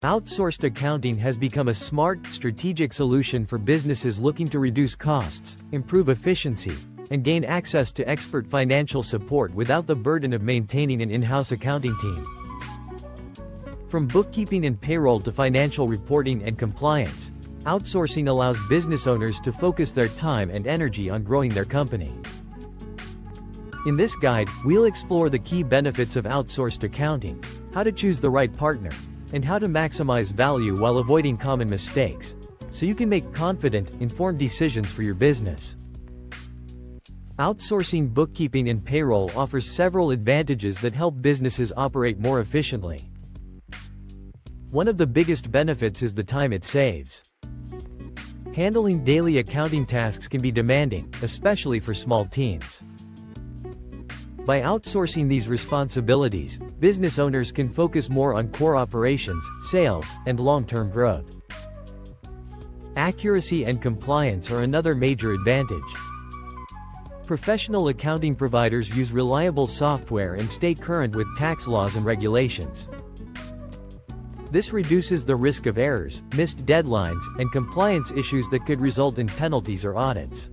Outsourced accounting has become a smart, strategic solution for businesses looking to reduce costs, improve efficiency, and gain access to expert financial support without the burden of maintaining an in-house accounting team. From bookkeeping and payroll to financial reporting and compliance, outsourcing allows business owners to focus their time and energy on growing their company. In this guide, we'll explore the key benefits of outsourced accounting, how to choose the right partner, and how to maximize value while avoiding common mistakes, so you can make confident, informed decisions for your business. Outsourcing bookkeeping and payroll offers several advantages that help businesses operate more efficiently. One of the biggest benefits is the time it saves. Handling daily accounting tasks can be demanding, especially for small teams. By outsourcing these responsibilities, business owners can focus more on core operations, sales, and long-term growth. Accuracy and compliance are another major advantage. Professional accounting providers use reliable software and stay current with tax laws and regulations. This reduces the risk of errors, missed deadlines, and compliance issues that could result in penalties or audits.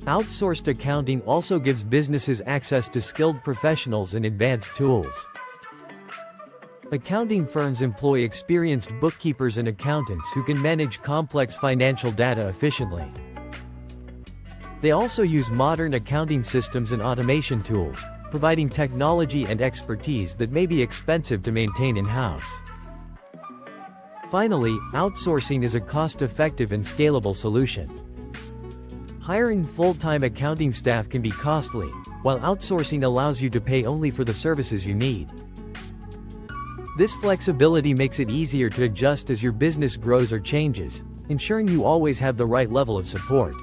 Outsourced accounting also gives businesses access to skilled professionals and advanced tools. Accounting firms employ experienced bookkeepers and accountants who can manage complex financial data efficiently. They also use modern accounting systems and automation tools, providing technology and expertise that may be expensive to maintain in-house. Finally, outsourcing is a cost-effective and scalable solution. Hiring full-time accounting staff can be costly, while outsourcing allows you to pay only for the services you need. This flexibility makes it easier to adjust as your business grows or changes, ensuring you always have the right level of support.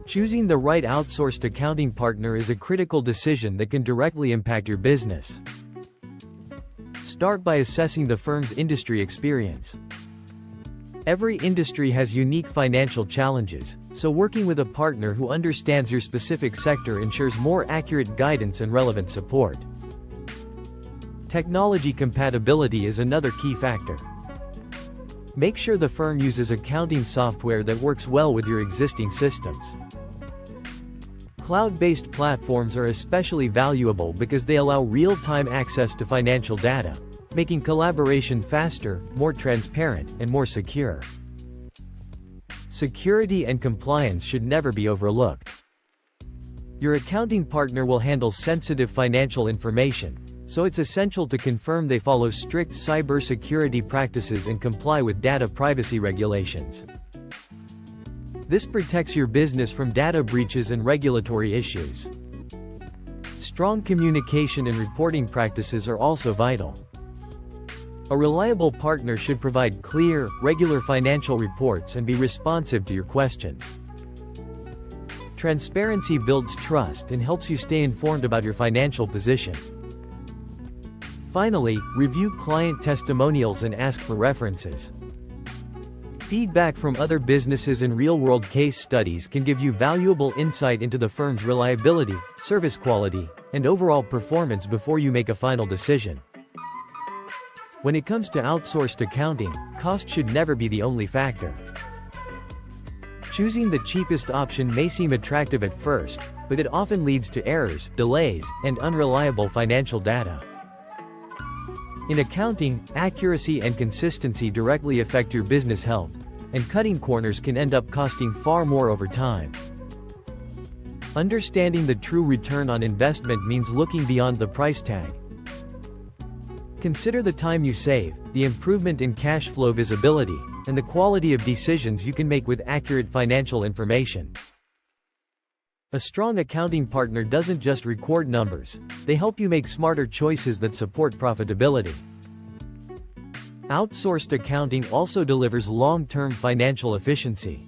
Choosing the right outsourced accounting partner is a critical decision that can directly impact your business. Start by assessing the firm's industry experience. Every industry has unique financial challenges, so working with a partner who understands your specific sector ensures more accurate guidance and relevant support. Technology compatibility is another key factor. Make sure the firm uses accounting software that works well with your existing systems. Cloud-based platforms are especially valuable because they allow real-time access to financial data, making collaboration faster, more transparent, and more secure. Security and compliance should never be overlooked. Your accounting partner will handle sensitive financial information, so it's essential to confirm they follow strict cybersecurity practices and comply with data privacy regulations. This protects your business from data breaches and regulatory issues. Strong communication and reporting practices are also vital. A reliable partner should provide clear, regular financial reports and be responsive to your questions. Transparency builds trust and helps you stay informed about your financial position. Finally, review client testimonials and ask for references. Feedback from other businesses and real-world case studies can give you valuable insight into the firm's reliability, service quality, and overall performance before you make a final decision. When it comes to outsourced accounting, cost should never be the only factor. Choosing the cheapest option may seem attractive at first, but it often leads to errors, delays, and unreliable financial data. In accounting, accuracy and consistency directly affect your business health, and cutting corners can end up costing far more over time. Understanding the true return on investment means looking beyond the price tag. Consider the time you save, the improvement in cash flow visibility, and the quality of decisions you can make with accurate financial information. A strong accounting partner doesn't just record numbers, they help you make smarter choices that support profitability. Outsourced accounting also delivers long-term financial efficiency.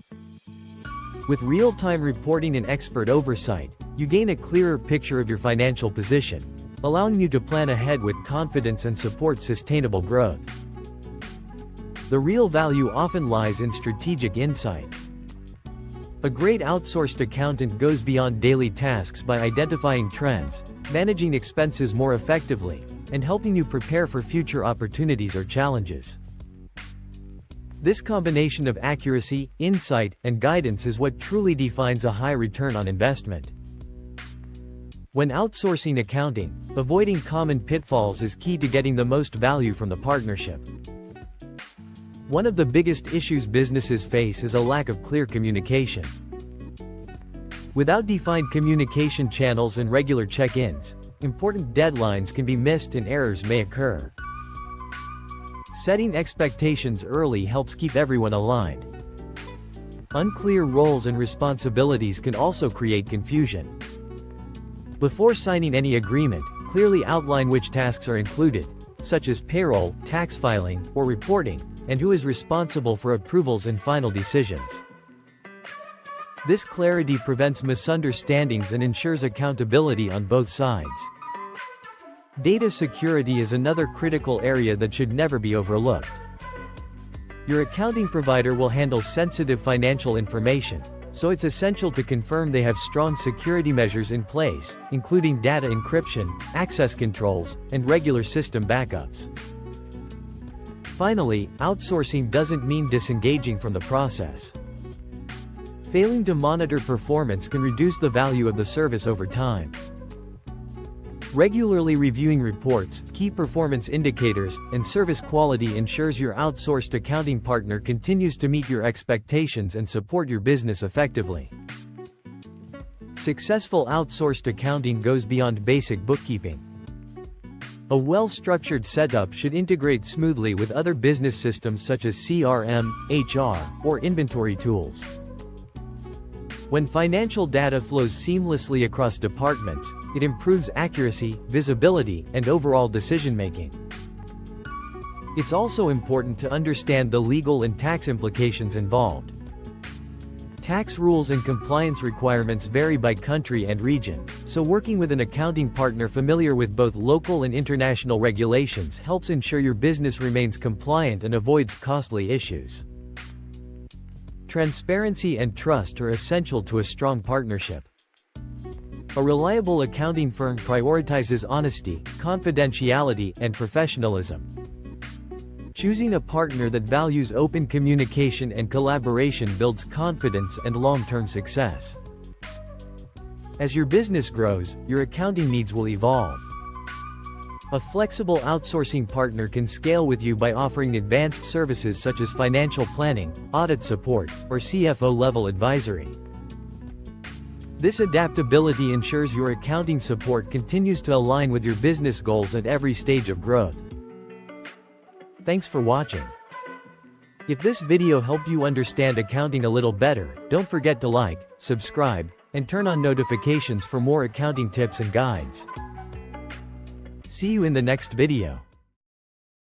With real-time reporting and expert oversight, you gain a clearer picture of your financial position, allowing you to plan ahead with confidence and support sustainable growth. The real value often lies in strategic insight. A great outsourced accountant goes beyond daily tasks by identifying trends, managing expenses more effectively, and helping you prepare for future opportunities or challenges. This combination of accuracy, insight, and guidance is what truly defines a high return on investment. When outsourcing accounting, avoiding common pitfalls is key to getting the most value from the partnership. One of the biggest issues businesses face is a lack of clear communication. Without defined communication channels and regular check-ins, important deadlines can be missed and errors may occur. Setting expectations early helps keep everyone aligned. Unclear roles and responsibilities can also create confusion. Before signing any agreement, clearly outline which tasks are included, such as payroll, tax filing, or reporting, and who is responsible for approvals and final decisions. This clarity prevents misunderstandings and ensures accountability on both sides. Data security is another critical area that should never be overlooked. Your accounting provider will handle sensitive financial information, so it's essential to confirm they have strong security measures in place, including data encryption, access controls, and regular system backups. Finally, outsourcing doesn't mean disengaging from the process. Failing to monitor performance can reduce the value of the service over time. Regularly reviewing reports, key performance indicators, and service quality ensures your outsourced accounting partner continues to meet your expectations and support your business effectively. Successful outsourced accounting goes beyond basic bookkeeping. A well-structured setup should integrate smoothly with other business systems such as CRM, HR, or inventory tools. When financial data flows seamlessly across departments, it improves accuracy, visibility, and overall decision-making. It's also important to understand the legal and tax implications involved. Tax rules and compliance requirements vary by country and region, so working with an accounting partner familiar with both local and international regulations helps ensure your business remains compliant and avoids costly issues. Transparency and trust are essential to a strong partnership. A reliable accounting firm prioritizes honesty, confidentiality, and professionalism. Choosing a partner that values open communication and collaboration builds confidence and long-term success. As your business grows, your accounting needs will evolve. A flexible outsourcing partner can scale with you by offering advanced services such as financial planning, audit support, or CFO-level advisory. This adaptability ensures your accounting support continues to align with your business goals at every stage of growth. Thanks for watching. If this video helped you understand accounting a little better, don't forget to like, subscribe, and turn on notifications for more accounting tips and guides. See you in the next video.